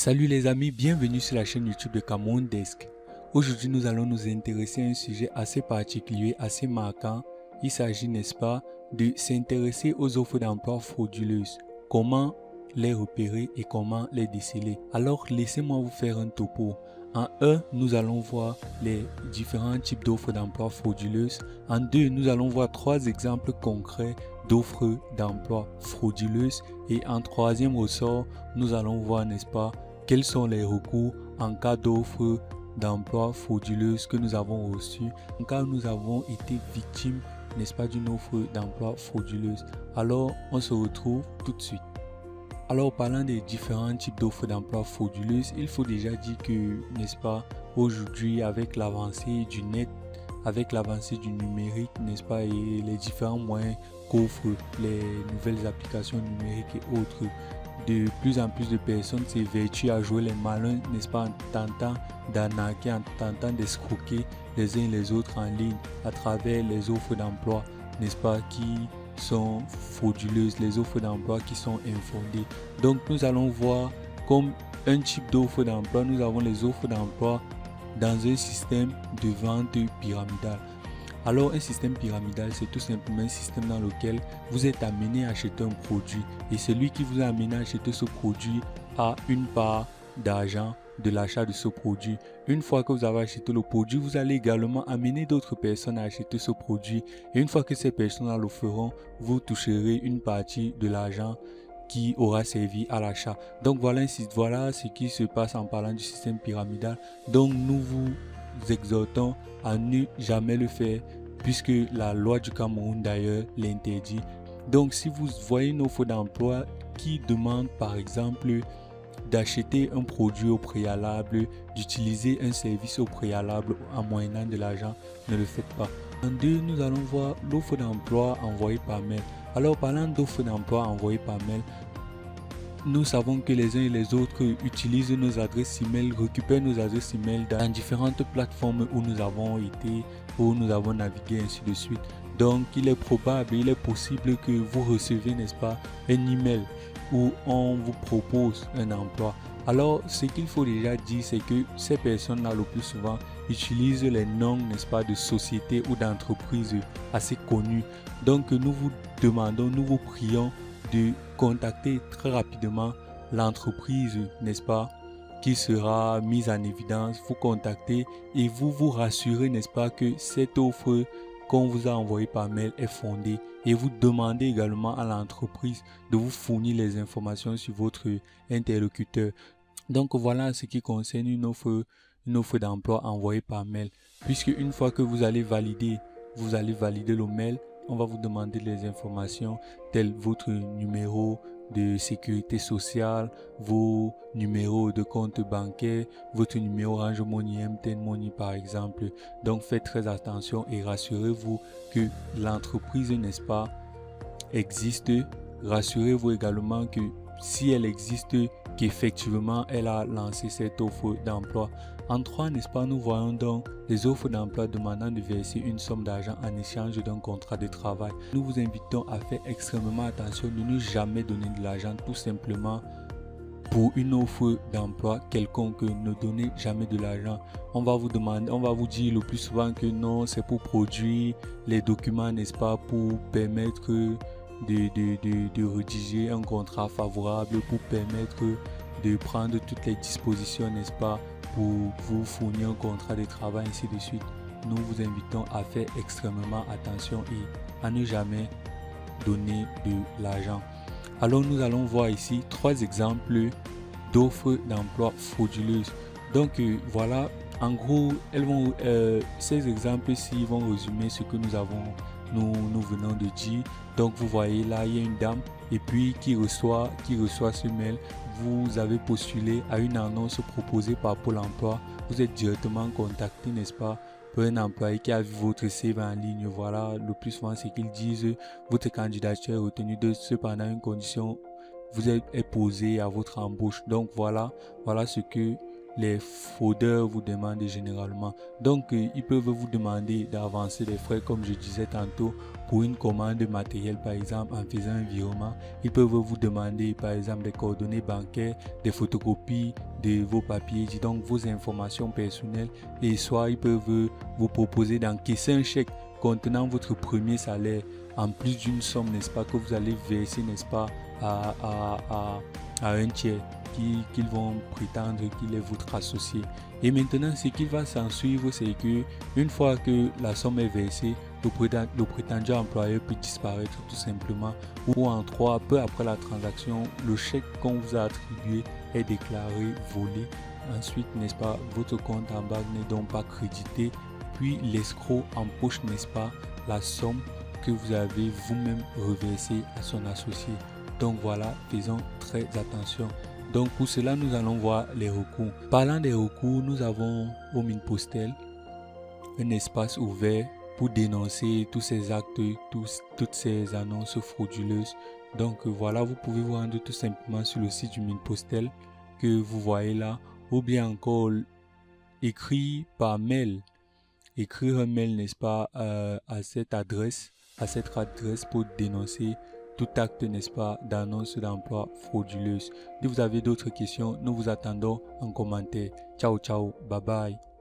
Salut les amis, bienvenue sur la chaîne YouTube de Cameroun Desk. Aujourd'hui, nous allons nous intéresser à un sujet assez particulier, assez marquant. Il s'agit, n'est-ce pas, de s'intéresser aux offres d'emploi frauduleuses. Comment les repérer et comment les déceler. Alors, laissez-moi vous faire un topo. En 1, nous allons voir les différents types d'offres d'emploi frauduleuses. En 2, nous allons voir 3 exemples concrets d'offres d'emploi frauduleuses. Et en 3e ressort, nous allons voir, n'est-ce pas, quels sont les recours en cas d'offres d'emploi frauduleuses que nous avons reçues, en cas où nous avons été victimes, n'est-ce pas, d'une offre d'emploi frauduleuse. Alors, on se retrouve tout de suite. Alors, parlant des différents types d'offres d'emploi frauduleuses, il faut déjà dire que, n'est-ce pas, aujourd'hui, avec l'avancée du net, avec l'avancée du numérique, n'est-ce pas, et les différents moyens qu'offrent les nouvelles applications numériques et autres, de plus en plus de personnes s'évertuent à jouer les malins, n'est-ce pas, en tentant d'arnaquer, en tentant d'escroquer les uns et les autres en ligne à travers les offres d'emploi, n'est-ce pas, qui sont frauduleuses, les offres d'emploi qui sont infondées. Donc nous allons voir comme un type d'offre d'emploi, nous avons les offres d'emploi dans un système de vente pyramidale. Alors un système pyramidal, c'est tout simplement un système dans lequel vous êtes amené à acheter un produit et celui qui vous a amené à acheter ce produit a une part d'argent de l'achat de ce produit. Une fois que vous avez acheté le produit, vous allez également amener d'autres personnes à acheter ce produit et une fois que ces personnes le feront, vous toucherez une partie de l'argent qui aura servi à l'achat. Donc voilà ce qui se passe en parlant du système pyramidal. Donc nous vous exhortons à ne jamais le faire puisque la loi du Cameroun d'ailleurs l'interdit. Donc si vous voyez une offre d'emploi qui demande par exemple d'acheter un produit au préalable, d'utiliser un service au préalable en moyennant de l'argent, ne le faites pas. En 2, nous allons voir l'offre d'emploi envoyée par mail. Alors parlant d'offre d'emploi envoyée par mail, nous savons que les uns et les autres utilisent nos adresses email, récupèrent nos adresses email dans différentes plateformes où nous avons été, où nous avons navigué, ainsi de suite. Donc il est probable, il est possible que vous recevez, n'est-ce pas, un email où on vous propose un emploi. Alors ce qu'il faut déjà dire, c'est que ces personnes-là le plus souvent utilisent les noms, n'est-ce pas, de sociétés ou d'entreprises assez connues. Donc nous vous demandons, nous vous prions de contacter très rapidement l'entreprise, n'est-ce pas, qui sera mise en évidence. Vous contactez et vous vous rassurez, n'est-ce pas, que cette offre qu'on vous a envoyée par mail est fondée et vous demandez également à l'entreprise de vous fournir les informations sur votre interlocuteur. Donc voilà ce qui concerne une offre d'emploi envoyée par mail, puisque une fois que vous allez valider le mail, on va vous demander les informations telles votre numéro de sécurité sociale, vos numéros de compte bancaire, votre numéro Orange Money, MTN Money par exemple. Donc faites très attention et rassurez-vous que l'entreprise, n'est-ce pas, existe. Rassurez-vous également que si elle existe, qu'effectivement elle a lancé cette offre d'emploi. En 3, n'est-ce pas, nous voyons donc les offres d'emploi demandant de verser une somme d'argent en échange d'un contrat de travail. Nous vous invitons à faire extrêmement attention de ne jamais donner de l'argent tout simplement pour une offre d'emploi quelconque. Ne donnez jamais de l'argent. On va vous demander, on va vous dire le plus souvent que non, c'est pour produire les documents, n'est-ce pas, pour permettre de rédiger un contrat favorable, pour permettre de prendre toutes les dispositions, n'est-ce pas, pour vous fournir un contrat de travail, ainsi de suite. Nous vous invitons à faire extrêmement attention et à ne jamais donner de l'argent. Alors nous allons voir ici 3 exemples d'offres d'emploi frauduleuses. Donc voilà, en gros, ces exemples-ci vont résumer ce que nous venons de dire. Donc vous voyez là, il y a une dame et puis qui reçoit ce mail. Vous avez postulé à une annonce proposée par Pôle emploi. Vous êtes directement contacté, n'est-ce pas, pour un employé qui a vu votre CV en ligne. Voilà, le plus souvent c'est qu'ils disent votre candidature est retenue, cependant une condition vous est posée à votre embauche. Donc voilà ce que les fraudeurs vous demandent généralement. Donc, ils peuvent vous demander d'avancer des frais, comme je disais tantôt, pour une commande matérielle, par exemple, en faisant un virement. Ils peuvent vous demander, par exemple, des coordonnées bancaires, des photocopies de vos papiers, donc vos informations personnelles. Et soit ils peuvent vous proposer d'encaisser un chèque contenant votre premier salaire, en plus d'une somme, n'est-ce pas, que vous allez verser, n'est-ce pas, à un tiers qu'ils vont prétendre qu'il est votre associé. Et maintenant, ce qui va s'en suivre, c'est que une fois que la somme est versée, le prétendu employeur peut disparaître tout simplement, ou en 3, peu après la transaction, le chèque qu'on vous a attribué est déclaré volé. Ensuite, n'est-ce pas, votre compte en banque n'est donc pas crédité, puis l'escroc empoche, n'est-ce pas, la somme que vous avez vous-même reversée à son associé. Donc voilà, faisons très attention. Donc pour cela, nous allons voir les recours. Parlant des recours, nous avons au Mine-Postel un espace ouvert pour dénoncer tous ces actes, toutes ces annonces frauduleuses. Donc voilà, vous pouvez vous rendre tout simplement sur le site du Mine-Postel que vous voyez là, ou bien encore écrire par mail, écrire un mail, n'est-ce pas, à cette adresse pour dénoncer tout acte, n'est-ce pas, d'annonce d'emploi frauduleuse. Si vous avez d'autres questions, nous vous attendons en commentaire. Ciao, ciao, bye bye.